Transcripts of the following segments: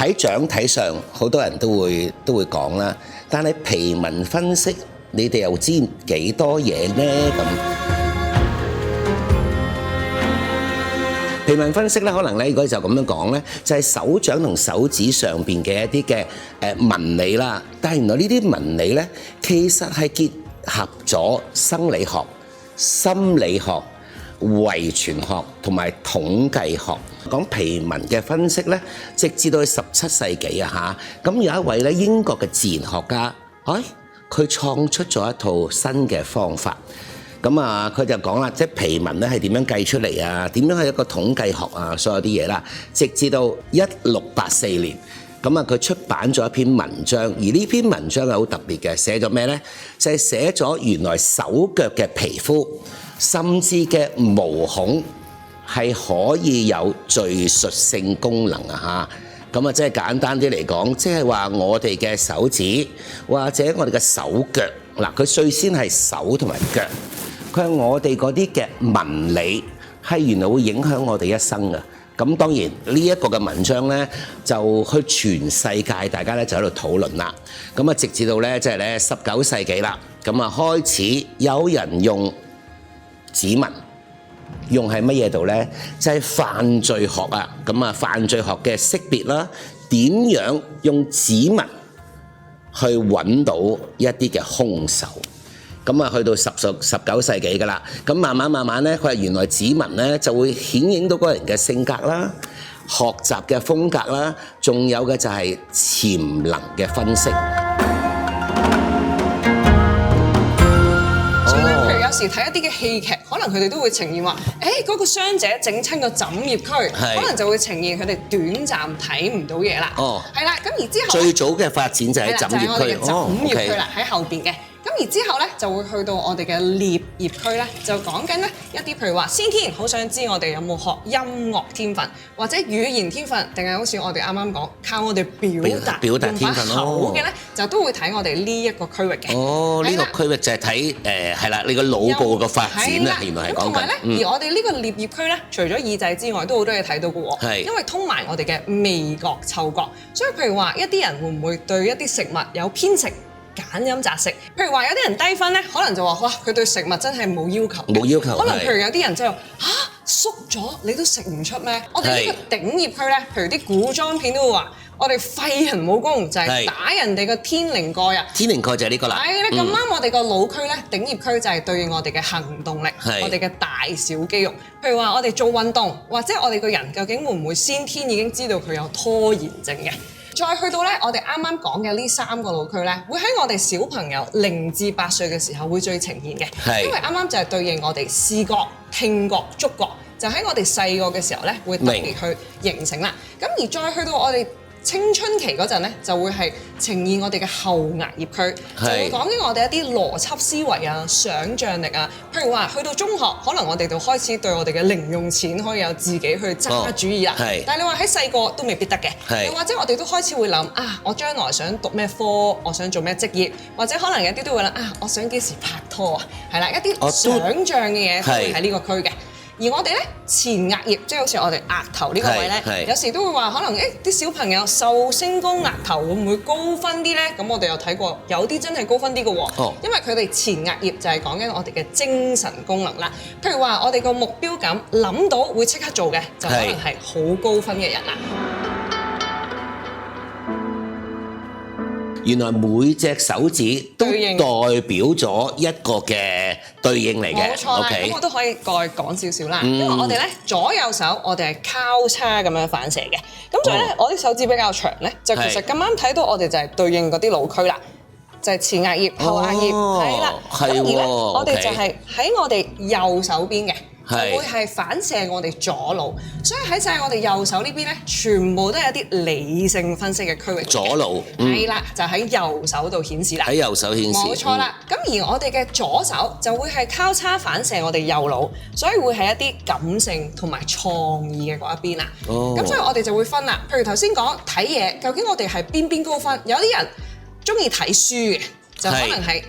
睇掌睇相，好多人都會講啦。但係皮紋分析，你哋又知幾多嘢呢？咁皮紋分析咧，可能咧如果就咁樣講咧，就係手掌同手指上邊嘅一啲嘅紋理啦。但係原來呢啲紋理咧，其實係結合咗生理學、心理學、遺傳學同埋統計學。講皮紋嘅分析咧，直至到17世紀啊嚇，咁有一位咧英國嘅自然學家，佢創出咗一套新嘅方法。咁啊，佢就講啦，即係皮紋咧係點樣計出嚟啊？點樣係一個統計學啊？所有啲嘢啦，直至到1684年，咁啊佢出版咗一篇文章，而呢篇文章係好特別嘅，寫咗咩呢？就係寫咗原來手腳嘅皮膚，甚至嘅毛孔係可以有敘述性功能啊！嚇，咁啊，即係簡單啲嚟講，即係話我哋嘅手指或者我哋嘅手腳嗱，佢最先係手同埋腳。佢係我哋嗰啲嘅紋理係原來會影響我哋一生嘅。咁當然呢一個嘅文章呢，就去全世界大家咧就喺度討論啦。咁啊，直至到咧即係咧19世紀啦，咁啊開始有人用指紋，用喺乜嘢度呢？就係犯罪學啊。咁啊，犯罪學嘅識別啦，點樣用指紋去揾到一啲嘅兇手？咁啊，去到19世紀㗎啦，咁慢慢咧，佢話原來指紋咧就會顯映到嗰個人嘅性格啦、學習嘅風格啦，仲有嘅就係潛能嘅分析。譬如有時睇一啲嘅戲劇，可能佢哋都會呈現話，嗰個傷者整親個枕葉區，可能就會呈現佢哋短暫睇唔到嘢啦。係啦，咁而之後最早嘅發展就係枕葉區，枕葉區啦，喺後邊嘅。咁而之後咧，就會去到我哋嘅顳葉區咧，就講緊咧一啲譬如話先天好想知我哋有冇學音樂天分，或者語言天分，定係好似我哋啱啱講靠我哋表達天分口嘅咧，就都會睇我哋呢一個區域嘅。呢個區域就係睇係啦，你個腦部嘅發展啦，原來係講緊。同埋咧，而我哋呢個顳葉區咧，除咗耳仔之外，都好多嘢睇到嘅喎。因為通埋我哋嘅味覺、嗅覺，所以譬如話一啲人會唔會對一啲食物有偏食？揀飲擇食，譬如話有啲人低分咧，可能就話哇，佢對食物真係冇要求。冇要求。可能譬如有啲人就話縮咗你都食唔出咩？我哋呢個頂葉區咧，譬如啲古裝片都會話，我哋廢人武功就係打人哋個天靈蓋啊！天靈蓋就係呢個啦。係咧，咁啱我哋個腦區咧，頂葉區就係對應我哋嘅行動力，我哋嘅大小肌肉。譬如話我哋做運動，或者我哋個人究竟會唔會先天已經知道佢有拖延症嘅？再去到咧，我哋啱啱講嘅呢3個腦區咧，會喺我哋小朋友0至8歲嘅時候會最呈現嘅，因為啱啱就係對應我哋視覺、聽覺、觸覺，就喺我哋細個嘅時候咧，會特別去形成啦。咁而再去到我哋青春期嗰陣咧，就會係呈現我哋嘅後額葉區，就會講緊我哋一啲邏輯思維啊、想像力啊。譬如話去到中學，可能我哋就開始對我哋嘅零用錢可以有自己去揸主意啦。但係你話喺細個都未必得嘅，又或者我哋都開始會諗我將來想讀咩科，我想做咩職業，或者可能有啲都會諗我想幾時拍拖啊，係啦，一啲想像嘅嘢都會喺呢個區嘅。而我哋咧前額葉，即係好似我哋額頭呢個位咧，有時都會話可能啲小朋友壽星公額頭會唔會高分啲咧？咁我哋有睇過，有啲真係高分啲嘅喎，因為佢哋前額葉就係講緊我哋嘅精神功能啦。譬如話我哋個目標感諗到會即刻做嘅，就可能係好高分嘅人啦。原來每隻手指都代表咗一個嘅對應嚟嘅。冇錯啦，咁我都可以再講少少啦。因為我哋咧左右手我哋係交叉咁樣反射嘅，咁所以咧我啲手指比較長咧，就其實咁啱睇到我哋就係對應嗰啲腦區啦，就係前額葉、後額葉，係啦。咁而咧我哋就係喺我哋右手邊嘅。就會係反射我哋左腦，所以喺晒我哋右手呢邊咧，全部都係一啲理性分析嘅區域。左腦係啦，就喺右手度顯示啦。喺右手顯示，冇錯啦。咁而我哋嘅左手就會係交叉反射我哋右腦，所以會係一啲感性同埋創意嘅嗰一邊啦。咁所以我哋就會分啦。譬如頭先講睇嘢，究竟我哋係邊高分？有啲人中意睇書嘅，就可能係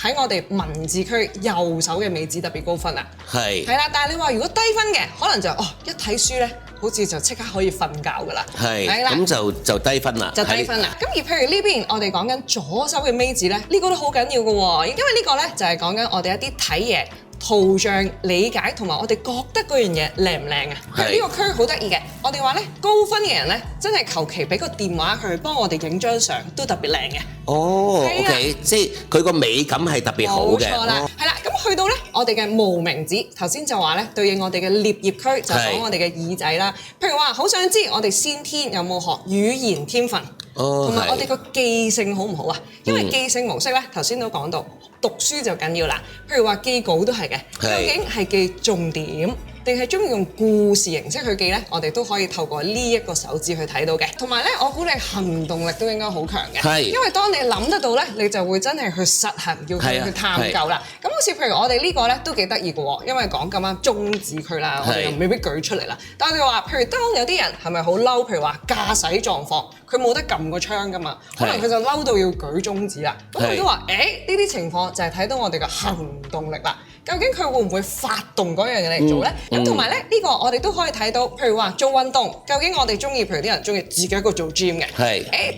喺我哋文字區右手嘅尾指特別高分啦。係啦，但係你話如果低分嘅，可能就一睇書咧，好似就即刻可以瞓覺㗎啦。係啦，咁就低分啦。就低分啦。咁而譬如呢邊我哋講緊左手嘅尾指咧，呢個都好緊要嘅喎，因為呢個咧就係講緊我哋一啲睇嘢圖像理解同埋我哋覺得嗰樣嘢靚唔靚啊？呢個區好得意嘅，我哋話咧高分嘅人咧，真係求其俾個電話佢幫我哋影張相都特別靚嘅。OK， 即係佢個美感係特別好嘅。冇錯啦，係啦。咁去到咧我哋嘅無名指，頭先就話咧對應我哋嘅顳葉區，就講我哋嘅耳仔啦。譬如話好想知我哋先天有冇學語言天分，同埋我哋個記性好唔好啊？因為記性模式咧，頭先都講到。讀書就緊要啦，譬如話記稿都係嘅，究竟係記重點定係中意用故事形式去記呢？我哋都可以透過呢一個手指去睇到嘅。同埋呢，我估你行動力都應該好強嘅，因為當你諗得到呢，你就會真係去實行，要去探究啦。咁好似譬如我哋呢個呢都幾得意嘅喎，因為講咁啱中指區啦，我哋又未必舉出嚟啦。但係我哋話，譬如當有啲人係咪好嬲？譬如話駕駛狀況，佢冇得撳個槍㗎嘛，可能佢就嬲到要舉中指啦。咁佢都話：呢啲情況就係睇到我哋嘅行動力啦。究竟佢會唔會發動嗰樣嘢嚟做呢？咁同埋咧，呢個我哋都可以睇到，譬如話做運動，究竟我哋中意，譬如啲人中意自己一個做 gym 嘅，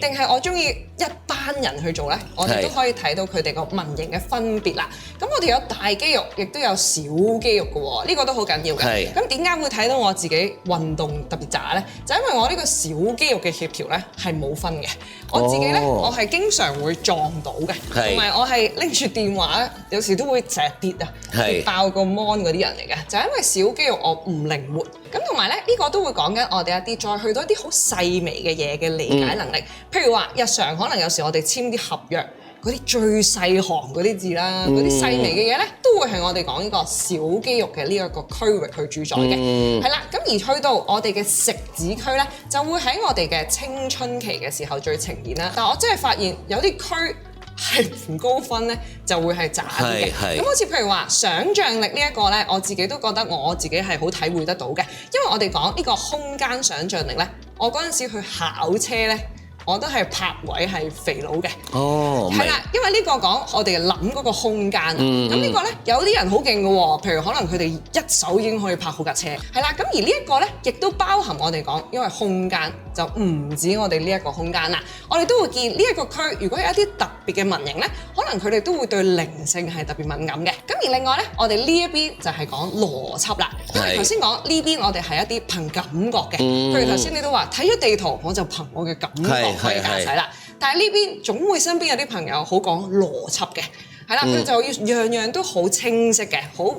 定係我中意一班人去做呢？我哋都可以睇到佢哋個紋型嘅分別啦。咁我哋有大肌肉，亦都有小肌肉嘅喎，呢個都好緊要嘅。咁點解會睇到我自己運動特別渣呢？就因為我呢個小肌肉嘅協調呢係冇分嘅。我自己呢，我係經常會撞到嘅，同埋我係拎住電話，有時都會成日跌啊。跌爆個 mon 嗰啲人嚟嘅，就係因為小肌肉我唔靈活，咁同埋咧呢個都會講緊我哋一啲再去到一啲好細微嘅嘢嘅理解能力，譬如話日常可能有時我哋簽啲合約嗰啲最細行嗰啲字啦，嗰啲細微嘅嘢咧都會係我哋講呢個小肌肉嘅呢一個區域去主宰嘅，係啦，咁而去到我哋嘅食指區咧，就會喺我哋嘅青春期嘅時候最呈現啦。但我真係發現有啲區係唔高分咧，就會係渣啲嘅。咁好似譬如話想像力呢一個咧，我自己都覺得我自己係好體會得到嘅，因為我哋講呢個空間想像力咧，我嗰陣時去考車咧。我都係泊位係肥佬嘅，係啦，因為呢個講我哋諗嗰個空間，咁呢個咧有啲人好勁嘅喎，譬如可能佢哋一手已經可以泊好架車，係啦，咁而呢一個咧亦都包含我哋講，因為空間就唔止我哋呢一個空間啦，我哋都會見呢一個區，如果有一啲特別嘅紋型咧，可能佢哋都會對靈性係特別敏感嘅。咁而另外咧，我哋呢一邊就係講邏輯啦，因為頭先講呢邊我哋係一啲憑感覺嘅，譬如頭先你都話睇咗地圖，我就憑我嘅感覺。可以駕駛啦，但係呢邊總會身邊有啲朋友好講邏輯嘅，係啦，佢就要樣樣都好清晰嘅，好。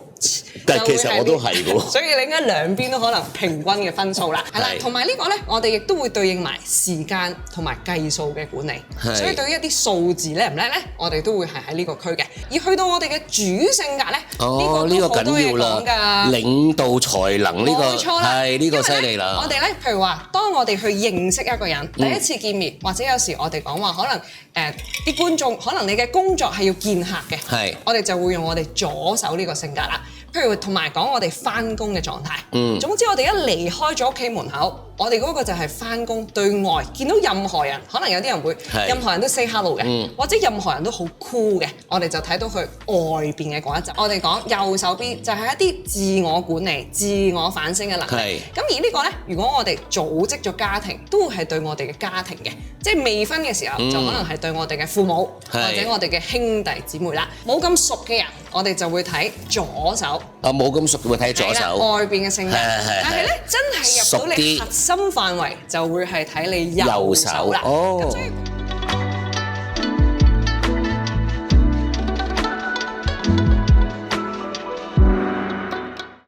但係其實我都係嘅喎，所以你應該兩邊都可能平均嘅分數啦，係啦，同埋呢個咧，我哋亦都會對應埋時間同埋計數嘅管理，所以對於一啲數字叻唔叻咧，我哋都會係喺呢個區嘅。而去到我哋嘅主性格咧，呢個緊要啦，領導才能呢個係呢個犀利啦。我哋咧，譬如話，當我哋去認識一個人，第一次見面，或者有時我哋講話，可能啲觀眾，可能你嘅工作係要見客嘅，我哋就會用我哋左手呢個性格啦。譬如同埋講我哋返工嘅狀態，總之我哋一離開咗屋企門口，我哋嗰個就係返工對外見到任何人，可能有啲人會任何人都 say hello 嘅，或者任何人都好 cool 嘅，我哋就睇到佢外邊嘅嗰一集。我哋講右手邊就係一啲自我管理、自我反省嘅能力。咁而呢個呢，如果我哋組織咗家庭，都會係對我哋嘅家庭嘅，即係未婚嘅時候就可能係對我哋嘅父母或者我哋嘅兄弟姊妹啦。冇咁熟嘅人，我哋就會睇左手。冇咁熟會睇左手。外邊嘅性格，但係咧真係入到你核心範圍，就會係睇你右手啦。咁所以